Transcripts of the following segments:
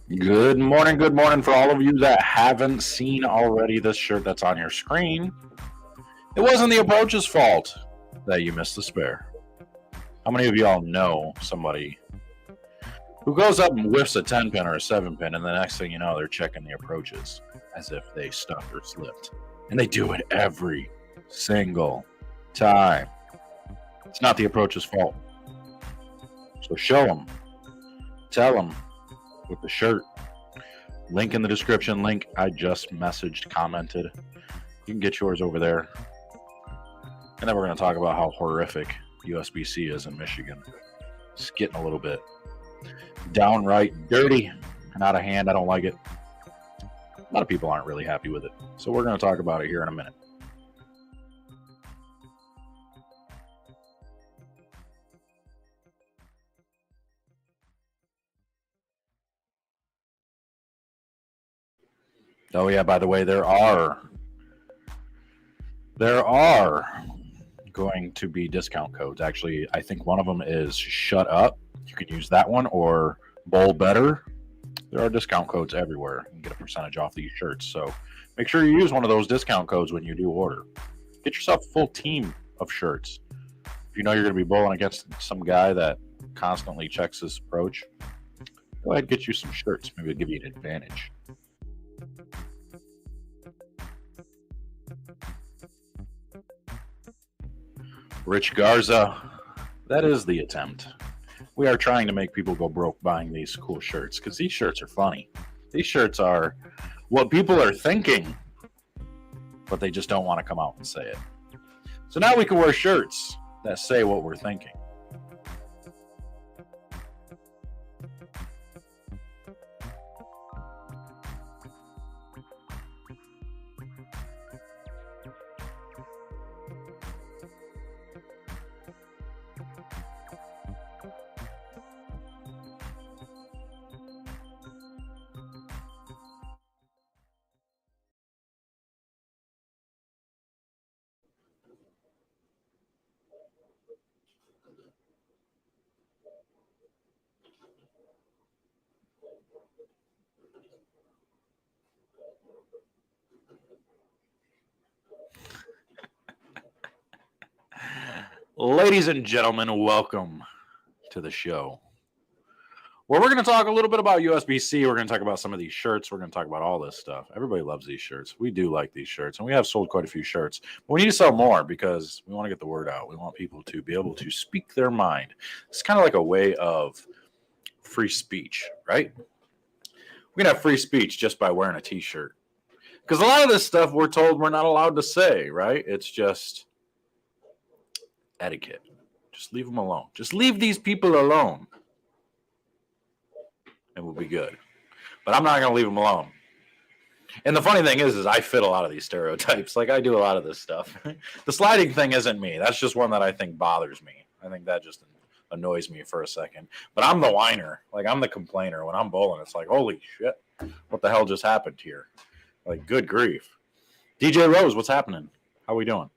Good morning for all of you that haven't seen already this shirt that's on your screen. It wasn't the approach's fault that you missed the spare. How many of y'all know somebody who goes up and whiffs a 10 pin or a 7 pin, and the next thing you know, they're checking the approaches as if they stuffed or slipped? And they do it every single time. It's not the approach's fault. So show them, tell them with the shirt. Link in the description. Link I just messaged, commented. You can get yours over there. And then we're going to talk about how horrific USBC is in Michigan. It's getting a little bit downright dirty and out of hand. I don't like it. A lot of people aren't really happy with it. So we're going to talk about it here in a minute. Oh yeah, by the way, there are going to be discount codes. Actually, I think one of them is shut up. You can use that one, or bowl better. There are discount codes everywhere. You can get a percentage off these shirts. So make sure you use one of those discount codes when you do order. Get yourself a full team of shirts. If you know you're going to be bowling against some guy that constantly checks his approach, go ahead and get you some shirts. Maybe it'll give you an advantage. Rich Garza, that is the attempt. We are trying to make people go broke buying these cool shirts because these shirts are funny. These shirts are what people are thinking, but they just don't want to come out and say it. So now we can wear shirts that say what we're thinking. Ladies and gentlemen, welcome to the show, where we're going to talk a little bit about USBC. We're going to talk about some of these shirts. We're going to talk about all this stuff. Everybody loves these shirts. We do like these shirts, and we have sold quite a few shirts. But we need to sell more because we want to get the word out. We want people to be able to speak their mind. It's kind of like a way of free speech, right? We can have free speech just by wearing a t-shirt. Because a lot of this stuff we're told we're not allowed to say, right? It's just etiquette. Just leave them alone. Just leave these people alone, and we'll be good. But I'm not going to leave them alone. And the funny thing is I fit a lot of these stereotypes. Like, I do a lot of this stuff. The sliding thing isn't me. That's just one that I think bothers me. I think that just annoys me for a second. But I'm the whiner. Like, I'm the complainer. When I'm bowling, it's like, holy shit, what the hell just happened here? Like, good grief. DJ Rose, what's happening? How we doing?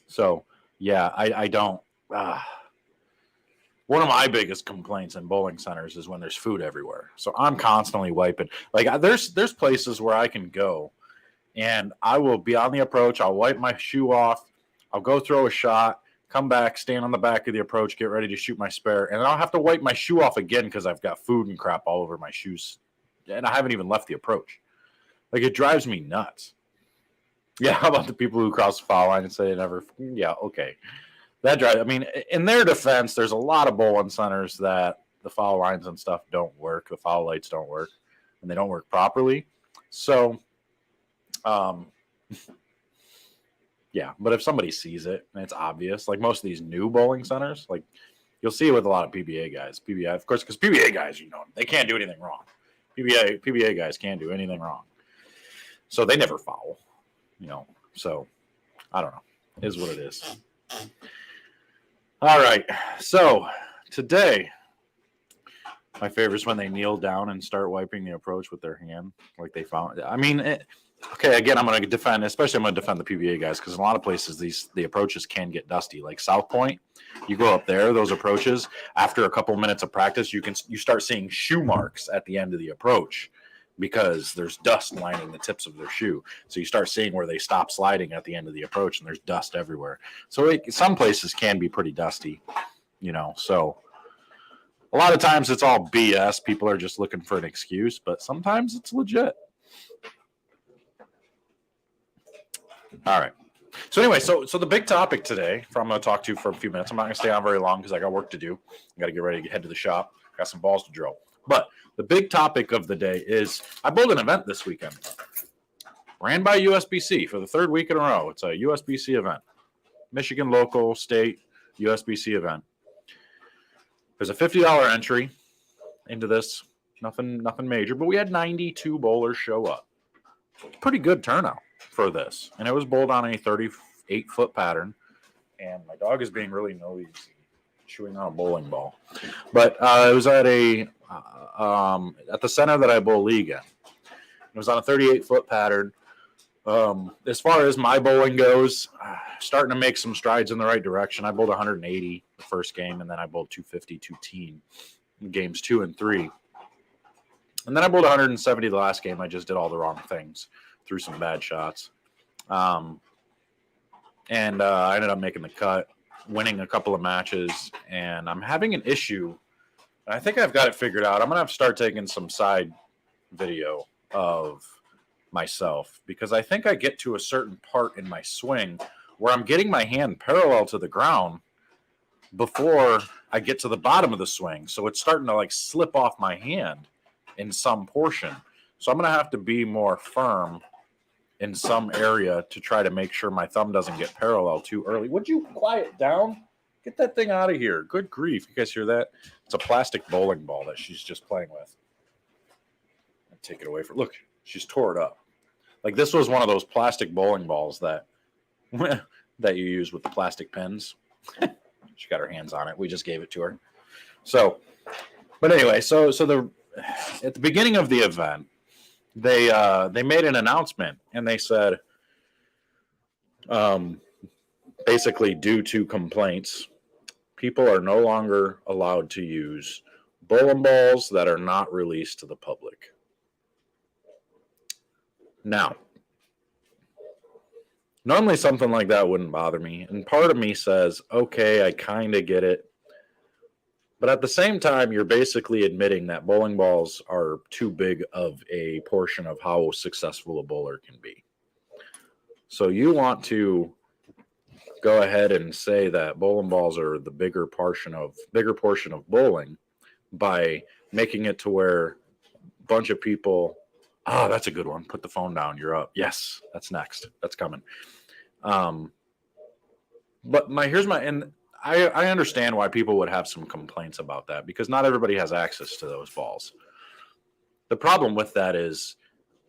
So, yeah, I don't. One of my biggest complaints in bowling centers is when there's food everywhere. So I'm constantly wiping. Like, there's places where I can go, and I will be on the approach. I'll wipe my shoe off. I'll go throw a shot, come back, stand on the back of the approach, get ready to shoot my spare, and then I'll have to wipe my shoe off again because I've got food and crap all over my shoes, and I haven't even left the approach. Like, it drives me nuts. Yeah, how about the people who cross the foul line and say they never? Yeah, okay. That drives. I mean, in their defense, there's a lot of bowling centers that the foul lines and stuff don't work. The foul lights don't work, and they don't work properly. So, yeah. But if somebody sees it and it's obvious, like most of these new bowling centers, like you'll see it with a lot of PBA guys. PBA, of course, because PBA guys, they can't do anything wrong. PBA guys can't do anything wrong, so they never foul. So I don't know. It is what it is. All right. So today My favorite is when they kneel down and start wiping the approach with their hand, like they found. I mean, okay. Again, I'm going to defend, especially I'm going to defend the PBA guys because in a lot of places the approaches can get dusty. Like South Point, you go up there, those approaches after a couple minutes of practice, you start seeing shoe marks at the end of the approach because there's dust lining the tips of their shoe. So you start seeing where they stop sliding at the end of the approach, and there's dust everywhere. So some places can be pretty dusty, So. A lot of times it's all BS. People are just looking for an excuse, but sometimes it's legit. All right. So anyway, so the big topic today, I'm going to talk to you for a few minutes. I'm not going to stay on very long because I got work to do. I got to get ready to head to the shop. Got some balls to drill. But the big topic of the day is I bowled an event this weekend. Ran by USBC for the third week in a row. It's a USBC event. Michigan local, state, USBC event. There's a $50 entry into this. Nothing major, but we had 92 bowlers show up. Pretty good turnout for this. And it was bowled on a 38-foot pattern. And my dog is being really noisy, chewing on a bowling ball. But it was at the center that I bowl league in. It was on a 38-foot pattern. As far as my bowling goes, starting to make some strides in the right direction. I bowled 180 the first game, and then I bowled 250, 210 in games 2 and 3. And then I bowled 170 the last game. I just did all the wrong things, threw some bad shots. I ended up making the cut, winning a couple of matches, and I'm having an issue. I think I've got it figured out. I'm going to have to start taking some side video of myself because I think I get to a certain part in my swing where I'm getting my hand parallel to the ground before I get to the bottom of the swing. So it's starting to slip off my hand in some portion. So I'm going to have to be more firm in some area to try to make sure my thumb doesn't get parallel too early. Would you quiet down? Get that thing out of here. Good grief. You guys hear that? It's a plastic bowling ball that she's just playing with. I'll take it away from. Look, she's tore it up. This was one of those plastic bowling balls that you use with the plastic pins. She got her hands on it. We just gave it to her. So, but anyway, so at the beginning of the event, they made an announcement and they said, basically due to complaints, people are no longer allowed to use bowling balls that are not released to the public. Now, normally something like that wouldn't bother me. And part of me says, okay, I kind of get it. But at the same time, you're basically admitting that bowling balls are too big of a portion of how successful a bowler can be. So you want to go ahead and say that bowling balls are the bigger portion of bowling by making it to where a bunch of people. Oh, that's a good one. Put the phone down. You're up. Yes, that's next. That's coming. But I understand why people would have some complaints about that because not everybody has access to those balls. The problem with that is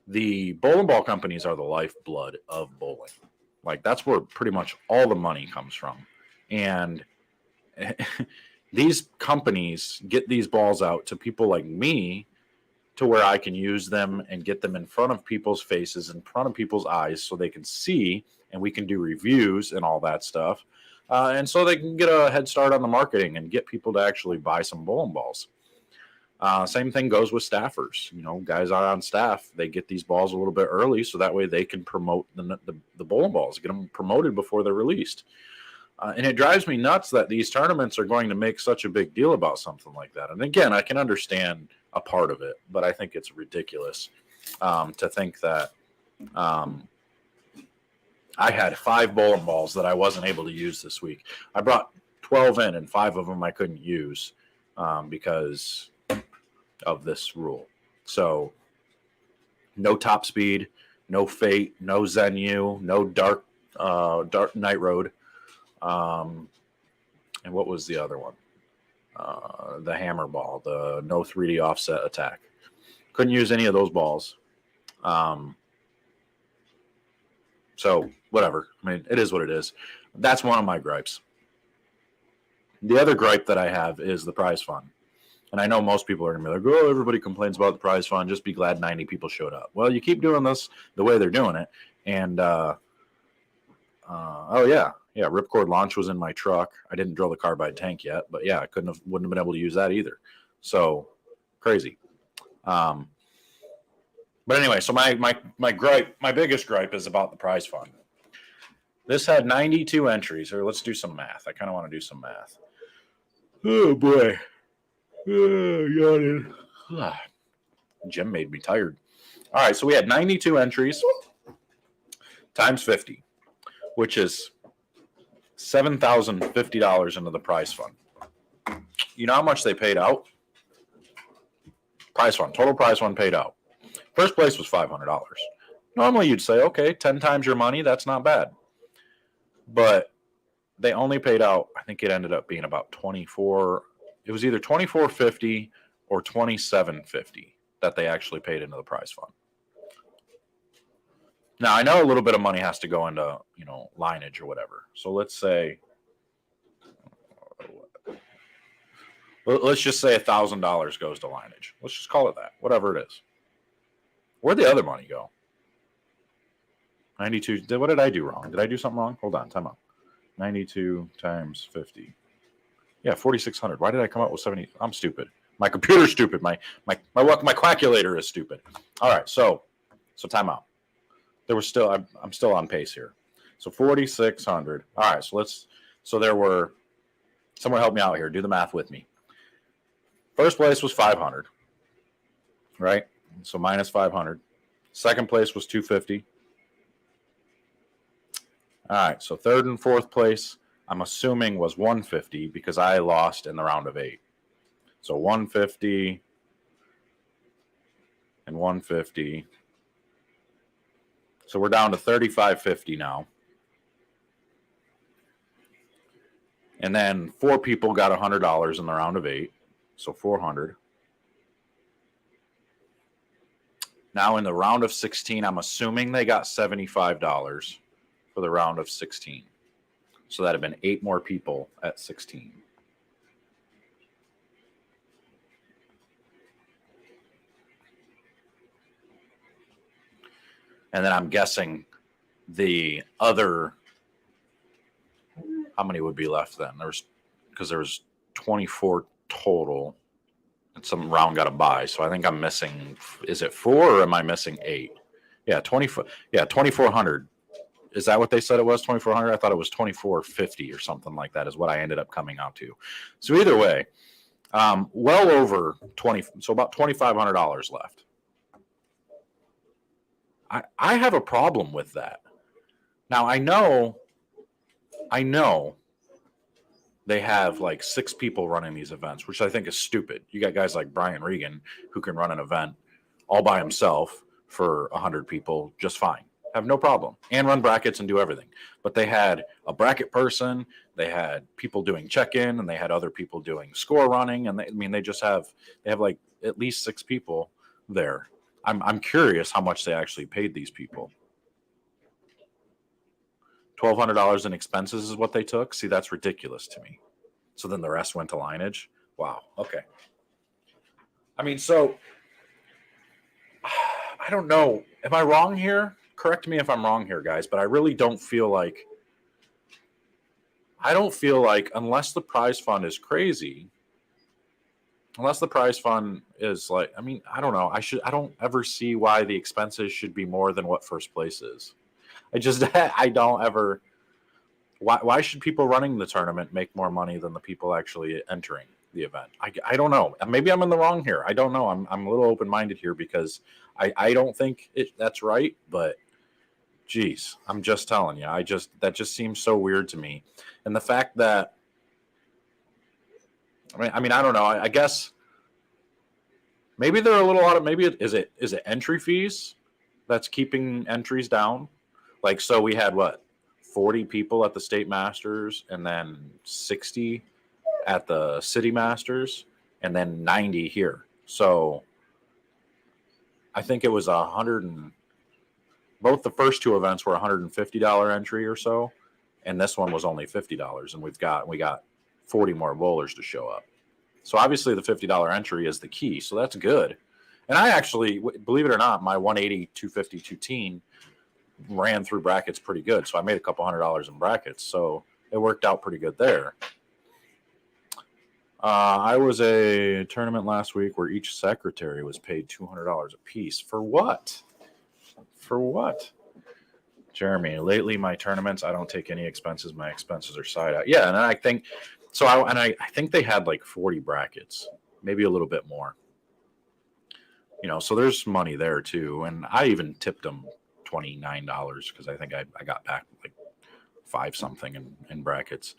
the bowling ball companies are the lifeblood of bowling. That's where pretty much all the money comes from. And these companies get these balls out to people like me to where I can use them and get them in front of people's faces, in front of people's eyes so they can see and we can do reviews and all that stuff. And so they can get a head start on the marketing and get people to actually buy some bowling balls. Same thing goes with staffers. Guys on staff, they get these balls a little bit early so that way they can promote the bowling balls, get them promoted before they're released. And it drives me nuts that these tournaments are going to make such a big deal about something like that. And again, I can understand a part of it, but I think it's ridiculous to think that I had 5 bowling balls that I wasn't able to use this week. I brought 12 in, and 5 of them I couldn't use because of this rule. So no top speed, no fate, no Zenu, no dark night road. And what was the other one? The hammer ball, the no 3D offset attack. Couldn't use any of those balls. So whatever. I mean, it is what it is. That's one of my gripes. The other gripe that I have is the prize fund. And I know most people are going to be like, oh, everybody complains about the prize fund. Just be glad 90 people showed up. Well, you keep doing this the way they're doing it. And, oh, yeah. Yeah, ripcord launch was in my truck. I didn't drill the carbide tank yet. But, yeah, I wouldn't have been able to use that either. So, crazy. But anyway, so my gripe, my biggest gripe is about the prize fund. This had 92 entries. Or let's do some math. I kind of want to do some math. Oh, boy. Yawning. Jim made me tired. All right, so we had 92 entries times 50, which is $7,050 into the prize fund. You know how much they paid out? Prize fund, total prize fund paid out. First place was $500. Normally you'd say, okay, 10 times your money, that's not bad. But they only paid out, I think it ended up being about 24. It was either $24.50 or $27.50 that they actually paid into the prize fund. Now, I know a little bit of money has to go into, lineage or whatever. So let's say, let's just say $1,000 goes to lineage. Let's just call it that, whatever it is. Where'd the other money go? 92. What did I do wrong? Did I do something wrong? Hold on, time out. 92 times 50. Yeah, 4,600. Why did I come up with 70? I'm stupid. My computer's stupid. My calculator is stupid. All right, so time out. There was still I'm still on pace here. So 4,600. All right, so there were, someone help me out here. Do the math with me. First place was 500. Right? So minus 500. Second place was 250. All right, so third and fourth place, I'm assuming was 150 because I lost in the round of 8. So 150 and 150. So we're down to 35.50 now. And then 4 people got $100 in the round of 8. So 400. Now in the round of 16, I'm assuming they got $75 for the round of 16. So that had been 8 more people at 16. And then I'm guessing the other, how many would be left then? Because there was 24 total, and some round got a bye. So I think I'm missing, is it 4 or am I missing 8? Yeah, 24. Yeah, 2,400. Is that what they said it was, 2,400? I thought it was 2,450 or something like that is what I ended up coming out to. So either way, well over 20, so about $2,500 left. I have a problem with that. Now, I know they have like 6 people running these events, which I think is stupid. You got guys like Brian Regan who can run an event all by himself for 100 people just fine. Have no problem. And run brackets and do everything. But they had a bracket person, they had people doing check-in, and they had other people doing score running. And they have like at least 6 people there. I'm curious how much they actually paid these people. $1,200 in expenses is what they took. See, that's ridiculous to me. So then the rest went to lineage. Wow. Okay. I mean, so I don't know. Am I wrong here? Correct me if I'm wrong here, guys, but I really don't feel like, unless the prize fund is crazy, unless the prize fund is like, I mean, I don't know. I don't ever see why the expenses should be more than what first place is. I don't ever, why should people running the tournament make more money than the people actually entering the event? I don't know. Maybe I'm in the wrong here. I don't know. I'm a little open-minded here because I don't think that's right, but geez, I'm just telling you, that just seems so weird to me. And the fact that, I mean, I don't know. I guess maybe there are a little out of, maybe is it entry fees that's keeping entries down? Like, so we had 40 people at the state masters, and then 60 at the city masters, and then 90 here. So I think it was both the first 2 events were $150 entry or so, and this one was only $50, and we got 40 more bowlers to show up. So obviously the $50 entry is the key. So that's good. And I actually, believe it or not, my 180, 250, 210 ran through brackets pretty good. So I made a couple $100 in brackets. So it worked out pretty good there. I was a tournament last week where each secretary was paid $200 a piece. For what? For what? Jeremy, lately my tournaments, I don't take any expenses. My expenses are side out. Yeah, and I think so. I think they had like 40 brackets, maybe a little bit more. So there's money there too. And I even tipped them $29 because I think I got back like five something in brackets.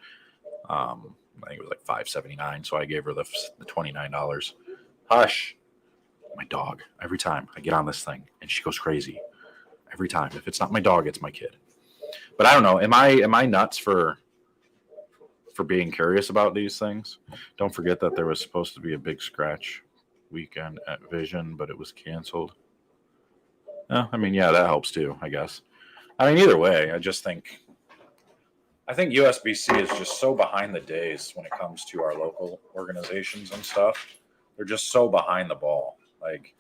I think it was like $5.79. So I gave her the $29. Hush, my dog. Every time I get on this thing and she goes crazy. Every time. If it's not my dog, it's my kid. But I don't know. Am I nuts for being curious about these things? Don't forget that there was supposed to be a big scratch weekend at Vision, but it was canceled. I mean, yeah, that helps too, I guess. I mean, either way, I think USBC is just so behind the days when it comes to our local organizations and stuff. They're just so behind the ball. Like,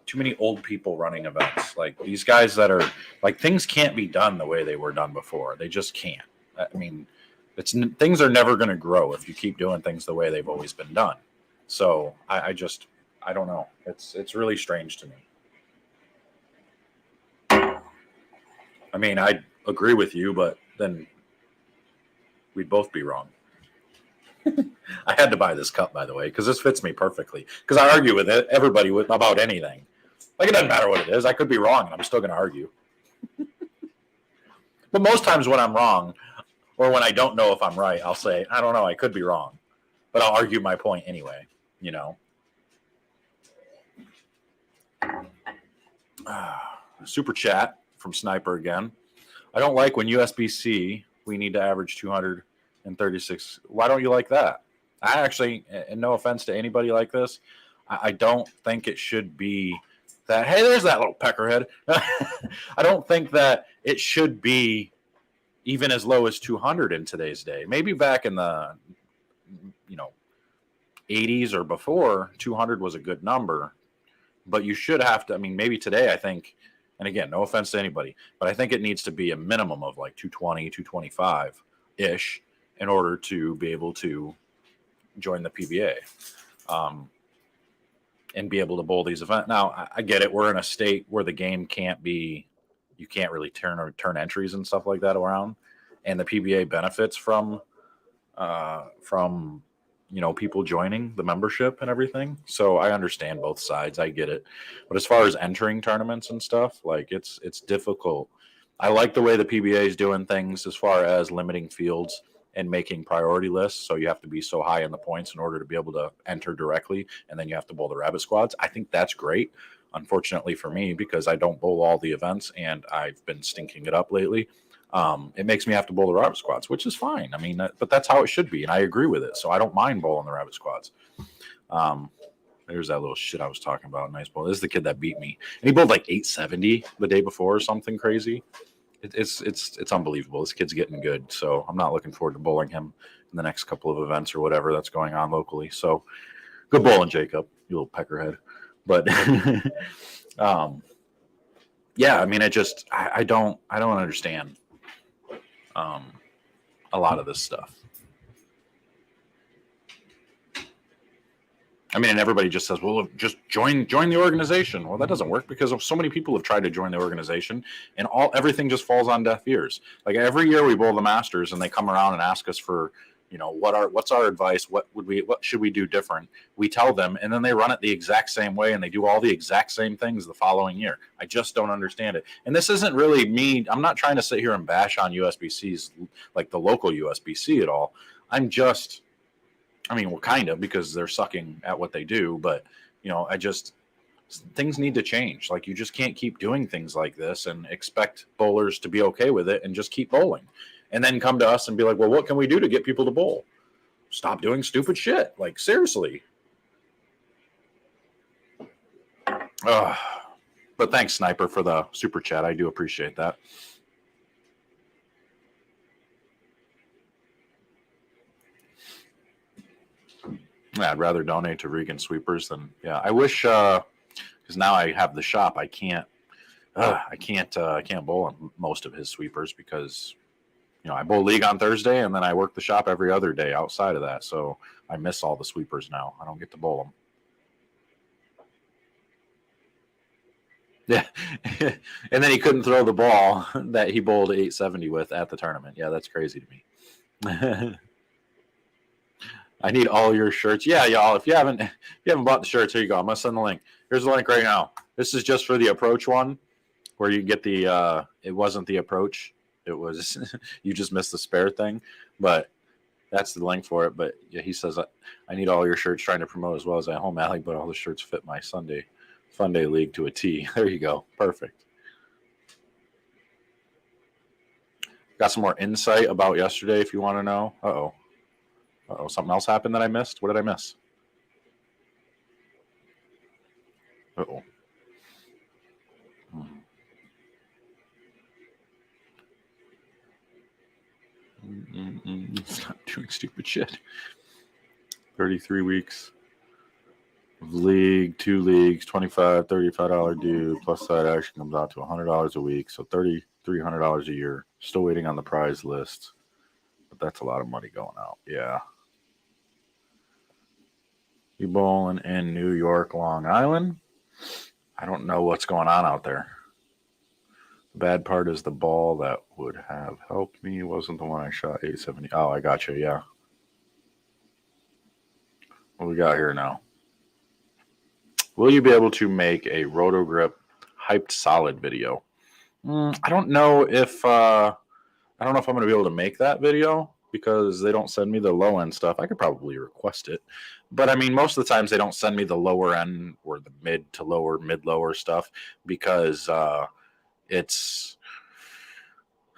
too many old people running events. Like, these guys that are, like, things can't be done the way they were done before. They just can't. I mean, things are never going to grow if you keep doing things the way they've always been done. So, I don't know. It's really strange to me. I mean, I agree with you, but then we'd both be wrong. I had to buy this cup, by the way, because this fits me perfectly. Because I argue with everybody about anything. Like, it doesn't matter what it is. I could be wrong, and I'm still going to argue. But most times when I'm wrong, or when I don't know if I'm right, I'll say, I don't know, I could be wrong. But I'll argue my point anyway, Super chat from Sniper again. I don't like when USBC, we need to average 236. Why don't you like that? I actually, and no offense to anybody like this, I don't think it should be that, hey, there's that little peckerhead. I don't think that it should be even as low as 200 in today's day. Maybe back in the, 80s or before, 200 was a good number. But you should have to, maybe today, I think, and again, no offense to anybody, but I think it needs to be a minimum of like 220, 225-ish in order to be able to join the PBA and be able to bowl these events. Now, I get it. We're in a state where the game you can't really turn entries and stuff like that around. And the PBA benefits from people joining the membership and everything. So I understand both sides. I get it. But as far as entering tournaments and stuff, like it's difficult. I like the way the PBA is doing things as far as limiting fields and making priority lists. So you have to be so high in the points in order to be able to enter directly. And then you have to bowl the rabbit squads. I think that's great. Unfortunately for me, because I don't bowl all the events and I've been stinking it up lately. It makes me have to bowl the rabbit squads, which is fine. But that's how it should be, and I agree with it. So I don't mind bowling the rabbit squads. There's that little shit I was talking about. Nice bowl. This is the kid that beat me, and he bowled like 870 the day before or something crazy. It's unbelievable. This kid's getting good, so I'm not looking forward to bowling him in the next couple of events or whatever that's going on locally. So good bowling, Jacob, you little peckerhead. But yeah, I don't understand. A lot of this stuff. And everybody just says, well, just join the organization. Well, that doesn't work because so many people have tried to join the organization and everything just falls on deaf ears. Like every year we bowl the Masters and they come around and ask us for, what's our advice? What should we do different? We tell them, and then they run it the exact same way and they do all the exact same things the following year. I just don't understand it. And this isn't really me. I'm not trying to sit here and bash on USBC's, like the local USBC at all. Well, kind of, because they're sucking at what they do, but things need to change. Like, you just can't keep doing things like this and expect bowlers to be okay with it and just keep bowling. And then come to us and be like, well, what can we do to get people to bowl? Stop doing stupid shit. Like, seriously. But thanks, Sniper, for the super chat. I do appreciate that. Yeah, I'd rather donate to Regan Sweepers than I wish because now I have the shop. I can't bowl on most of his sweepers because I bowl league on Thursday and then I work the shop every other day outside of that. So I miss all the sweepers now. I don't get to bowl them. Yeah. And then he couldn't throw the ball that he bowled 870 with at the tournament. Yeah, that's crazy to me. I need all your shirts. Yeah, y'all. If you haven't bought the shirts, here you go. I'm gonna send the link. Here's the link right now. This is just for the approach one, where you get the. It wasn't the approach. It was you just missed the spare thing, but that's the link for it. But yeah, he says I need all your shirts trying to promote as well as at home alley, but all the shirts fit my Sunday Fun Day League to a T. There you go. Perfect. Got some more insight about yesterday if you want to know. Uh-oh. Something else happened that I missed? What did I miss? Uh-oh. Stop doing stupid shit. 33 weeks of league, 2 leagues, $25 due, plus side action comes out to $100 a week, so $3,300 a year. Still waiting on the prize list, but that's a lot of money going out. Yeah. You bowling in New York, Long Island? I don't know what's going on out there. The bad part is the ball that would have helped me wasn't the one I shot 870. Oh, I got you. Yeah. What we got here now? Will you be able to make a Rotogrip hyped solid video? I don't know if I'm going to be able to make that video because they don't send me the low end stuff. I could probably request it, but I mean, most of the times they don't send me the lower end or the mid to lower, mid lower stuff because it's.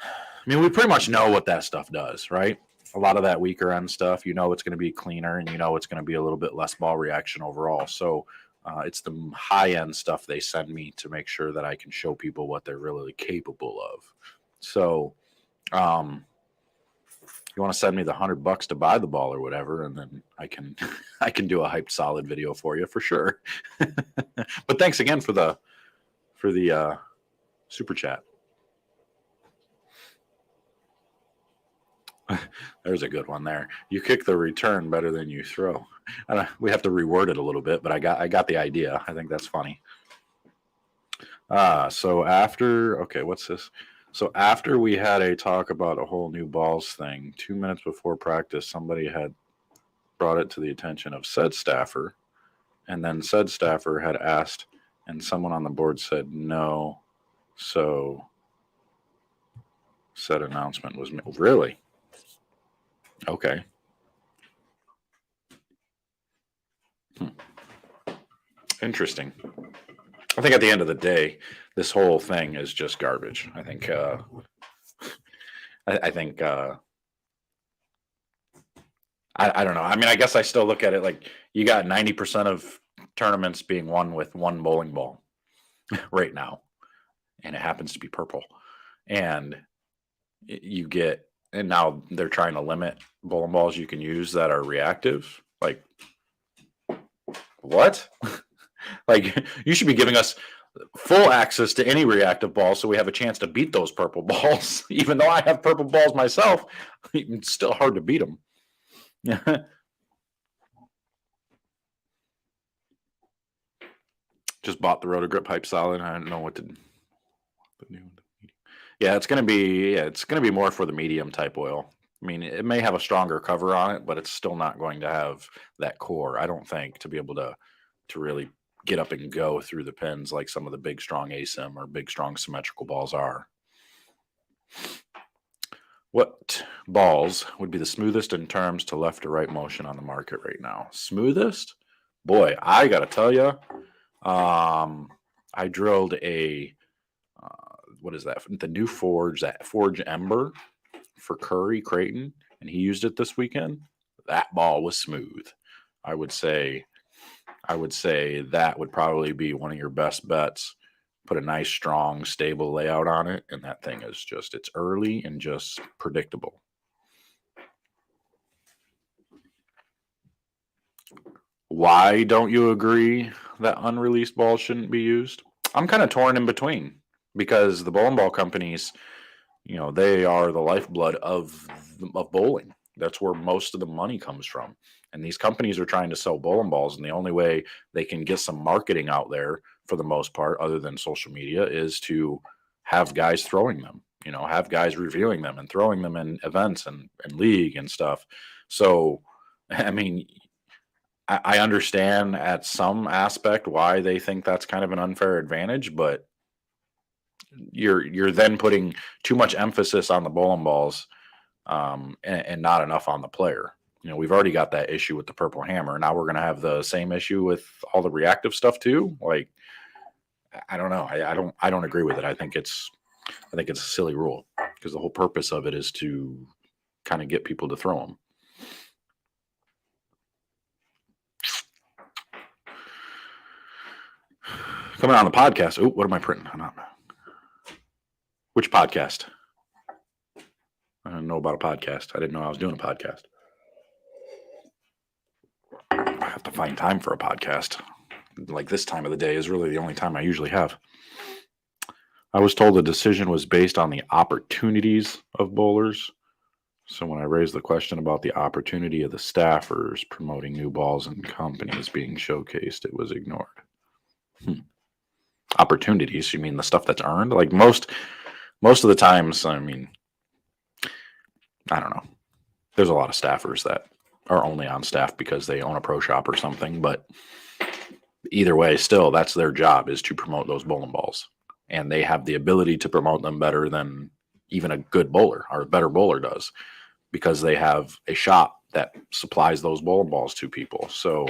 I mean, we pretty much know what that stuff does, right? A lot of that weaker end stuff, it's going to be cleaner and it's going to be a little bit less ball reaction overall. So it's the high end stuff they send me to make sure that I can show people what they're really capable of. So you want to send me the $100 to buy the ball or whatever, and then I can do a hyped solid video for you for sure. But thanks again for the super chat. There's a good one there. You kick the return better than you throw. We have to reword it a little bit, but I got the idea. I think that's funny. So after what's this? So after we had a talk about a whole new balls thing, 2 minutes before practice, somebody had brought it to the attention of said staffer, and then said staffer had asked, and someone on the board said no. So said announcement was made. Really? Okay. Interesting. I think at the end of the day, this whole thing is just garbage. I think. I think. I don't know. I mean, I guess I still look at it like you got 90% of tournaments being won with one bowling ball right now, and it happens to be purple. And you get, and now they're trying to limit bowling balls you can use that are reactive. Like, what? Like, you should be giving us full access to any reactive ball so we have a chance to beat those purple balls. Even though I have purple balls myself, it's still hard to beat them. Just bought the Rotogrip Hype Solid. I don't know what to do. Yeah, it's gonna be more for the medium type oil. I mean, it may have a stronger cover on it, but it's still not going to have that core, I don't think, to be able to really get up and go through the pins like some of the big, strong ASIM or big, strong symmetrical balls are. What balls would be the smoothest in terms to left to right motion on the market right now? Smoothest? Boy, I got to tell you, I drilled a, what is that? The new Forge, that Forge Ember for Curry Creighton, and he used it this weekend. That ball was smooth. I would say that would probably be one of your best bets. Put a nice, strong, stable layout on it, and that thing is just, it's early and just predictable. Why don't you agree that unreleased balls shouldn't be used? I'm kind of torn in between because the bowling ball companies, they are the lifeblood of bowling. That's where most of the money comes from. And these companies are trying to sell bowling balls, and the only way they can get some marketing out there, for the most part, other than social media, is to have guys throwing them. Have guys reviewing them and throwing them in events and league and stuff. So, I mean, I understand at some aspect why they think that's kind of an unfair advantage, but you're then putting too much emphasis on the bowling balls, and not enough on the player. We've already got that issue with the purple hammer. Now we're going to have the same issue with all the reactive stuff too. Like, I don't know. I don't agree with it. I think it's a silly rule because the whole purpose of it is to kind of get people to throw them. Coming on the podcast. Oh, what am I printing? Which podcast? I didn't know about a podcast. I didn't know I was doing a podcast. I have to find time for a podcast. Like, this time of the day is really the only time I usually have. I was told the decision was based on the opportunities of bowlers. So when I raised the question about the opportunity of the staffers promoting new balls and companies being showcased, it was ignored. Opportunities? You mean the stuff that's earned? Like, most of the times, I mean, I don't know. There's a lot of staffers that are only on staff because they own a pro shop or something. But either way, still, that's their job, is to promote those bowling balls. And they have the ability to promote them better than even a good bowler or a better bowler does, because they have a shop that supplies those bowling balls to people. So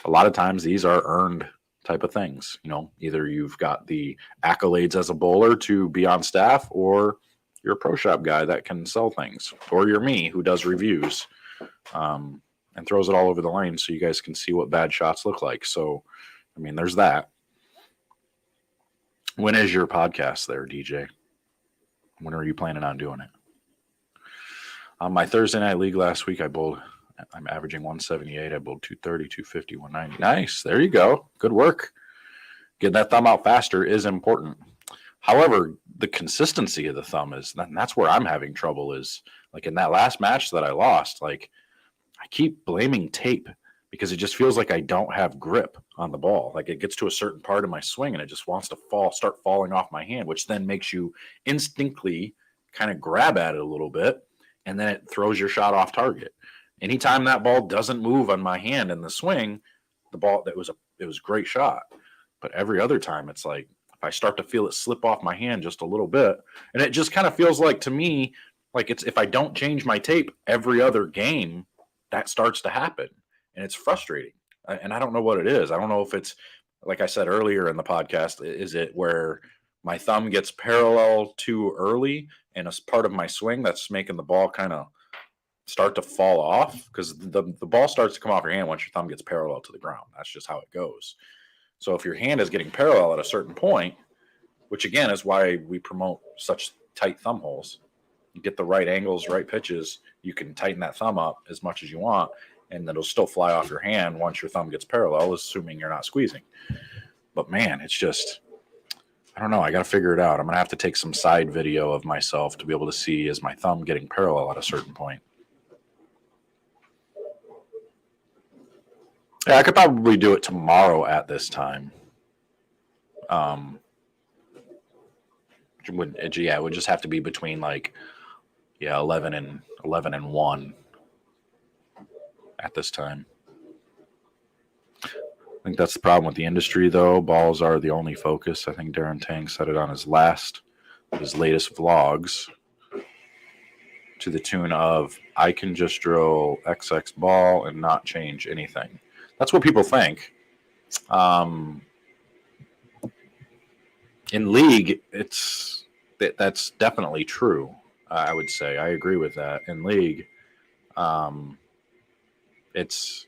a lot of times these are earned type of things. Either you've got the accolades as a bowler to be on staff, or you're a pro shop guy that can sell things, or you're me who does reviews and throws it all over the lane so you guys can see what bad shots look like. So, I mean, there's that. When is your podcast there, DJ? When are you planning on doing it? On my Thursday night league last week, I'm averaging 178. I bowled 230, 250, 190. Nice. There you go. Good work. Getting that thumb out faster is important. However, the consistency of the thumb and that's where I'm having trouble, is like in that last match that I lost, like, I keep blaming tape because it just feels like I don't have grip on the ball. Like, it gets to a certain part of my swing and it just wants to start falling off my hand, which then makes you instinctively kind of grab at it a little bit, and then it throws your shot off target. Anytime that ball doesn't move on my hand in the swing, it was a great shot. But every other time, it's like, if I start to feel it slip off my hand just a little bit, and it just kind of feels like, to me, like, it's, if I don't change my tape every other game, that starts to happen. And it's frustrating. And I don't know what it is. I don't know if it's, like I said earlier in the podcast, is it where my thumb gets parallel too early and it's part of my swing that's making the ball kind of start to fall off? Because the ball starts to come off your hand once your thumb gets parallel to the ground. That's just how it goes. So if your hand is getting parallel at a certain point, which again is why we promote such tight thumb holes, you get the right angles, right pitches, you can tighten that thumb up as much as you want, and it'll still fly off your hand once your thumb gets parallel, assuming you're not squeezing. But man, it's just, I don't know. I got to figure it out. I'm going to have to take some side video of myself to be able to see, is my thumb getting parallel at a certain point. Yeah, I could probably do it tomorrow at this time. It would just have to be between 11 and 1 at this time. I think that's the problem with the industry, though. Balls are the only focus. I think Darren Tang said it on his latest vlogs, to the tune of, I can just drill XX ball and not change anything. That's what people think. In league, that's definitely true. I would say I agree with that. In league, it's,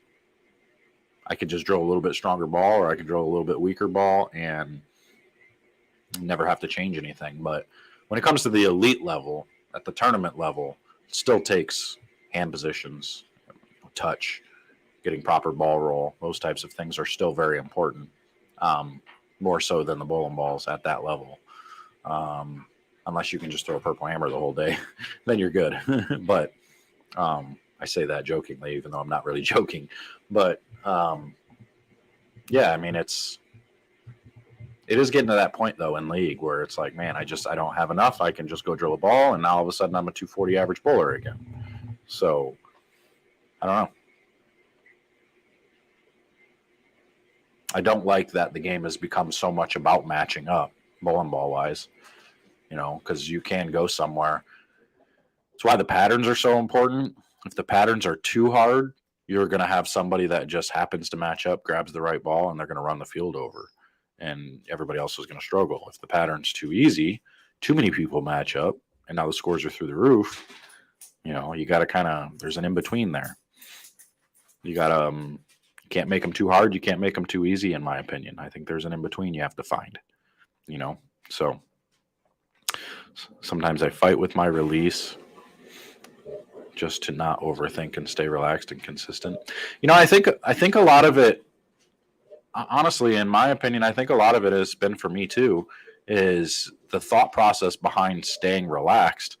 I could just drill a little bit stronger ball, or I could drill a little bit weaker ball and never have to change anything. But when it comes to the elite level, at the tournament level, it still takes hand positions, touch, getting proper ball roll, those types of things are still very important, more so than the bowling balls at that level. Unless you can just throw a purple hammer the whole day, then you're good. But I say that jokingly, even though I'm not really joking. But yeah, I mean, it is getting to that point though in league where it's like, man, I don't have enough. I can just go drill a ball, and now all of a sudden I'm a 240 average bowler again. So I don't know. I don't like that the game has become so much about matching up bowling ball wise, because you can go somewhere. That's why the patterns are so important. If the patterns are too hard, you're going to have somebody that just happens to match up, grabs the right ball, and they're going to run the field over. And everybody else is going to struggle. If the pattern's too easy, too many people match up, and now the scores are through the roof, you got to there's an in-between there. You got to, you can't make them too hard. You can't make them too easy, in my opinion. I think there's an in-between you have to find, So sometimes I fight with my release just to not overthink and stay relaxed and consistent. I think a lot of it, honestly, in my opinion, I think a lot of it has been for me too, is the thought process behind staying relaxed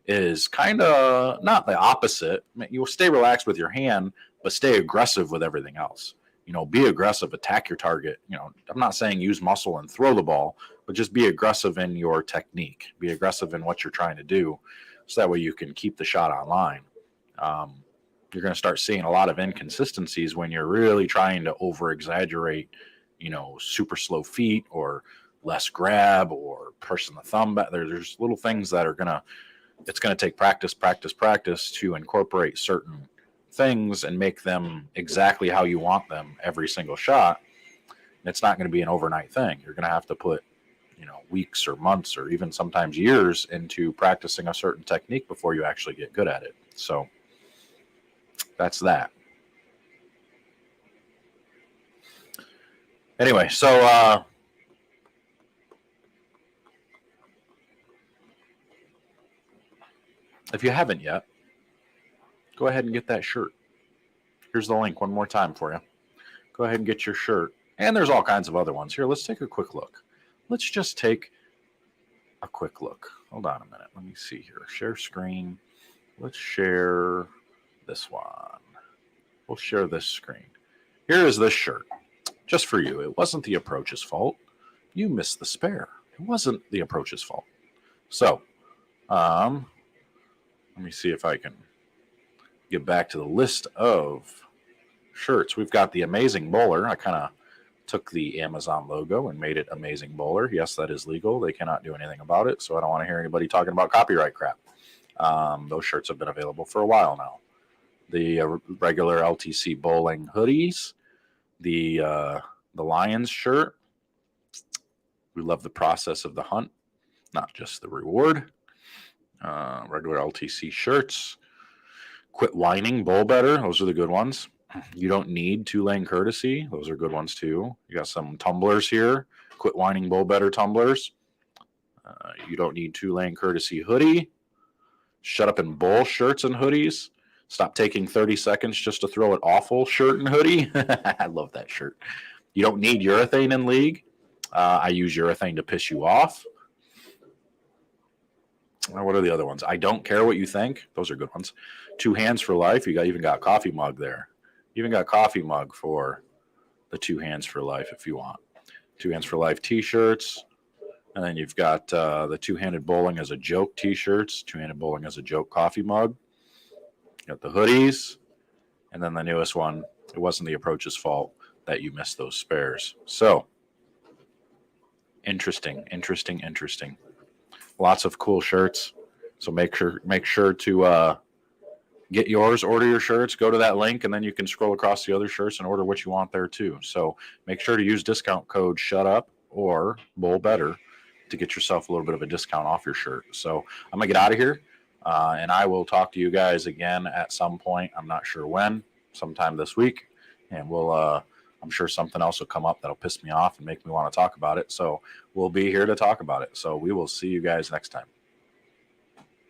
is kind of not the opposite. You'll stay relaxed with your hand, but stay aggressive with everything else. Be aggressive, attack your target. I'm not saying use muscle and throw the ball, but just be aggressive in your technique. Be aggressive in what you're trying to do, so that way you can keep the shot online. You're going to start seeing a lot of inconsistencies when you're really trying to over-exaggerate, super slow feet or less grab or pushing the thumb back. There's little things that it's going to take practice to incorporate certain things and make them exactly how you want them every single shot. It's not going to be an overnight thing. You're going to have to put weeks or months or even sometimes years into practicing a certain technique before you actually get good at it. So that's that. Anyway, so if you haven't yet, go ahead and get that shirt. Here's the link one more time for you. Go ahead and get your shirt. And there's all kinds of other ones. Here, let's take a quick look. Let's just take a quick look. Hold on a minute. Let me see here. Share screen. Let's share this one. We'll share this screen. Here is this shirt. Just for you. It wasn't the approach's fault. You missed the spare. It wasn't the approach's fault. So, let me see if I can get back to the list of shirts. We've got the Amazing Bowler. I kind of took the Amazon logo and made it Amazing Bowler. Yes, that is legal. They cannot do anything about it, so I don't want to hear anybody talking about copyright crap. Those shirts have been available for a while now. The regular LTC bowling hoodies, the Lions shirt. We love the process of the hunt, not just the reward. Regular LTC shirts. Quit Whining, Bowl Better. Those are the good ones. You don't need two-lane courtesy. Those are good ones too. You got some tumblers here. Quit Whining, Bowl Better tumblers. You don't need two-lane courtesy hoodie. Shut up and bowl shirts and hoodies. Stop taking 30 seconds just to throw an awful shirt and hoodie. I love that shirt. You don't need urethane in league. I use urethane to piss you off. What are the other ones? I don't care what you think. Those are good ones. 2 hands for life. You even got a coffee mug there. You even got a coffee mug for the 2 hands for life if you want. 2 hands for life t-shirts. And then you've got the 2-handed bowling as a joke t-shirts. 2-handed bowling as a joke coffee mug. You got the hoodies. And then the newest one, it wasn't the approach's fault that you missed those spares. So, interesting. Lots of cool shirts. So make sure to get yours, order your shirts, go to that link, and then you can scroll across the other shirts and order what you want there too. So make sure to use discount code SHUTUP or Bowl Better to get yourself a little bit of a discount off your shirt. So I'm going to get out of here, and I will talk to you guys again at some point. I'm not sure when, sometime this week, and I'm sure something else will come up that'll piss me off and make me want to talk about it. So we'll be here to talk about it. So we will see you guys next time.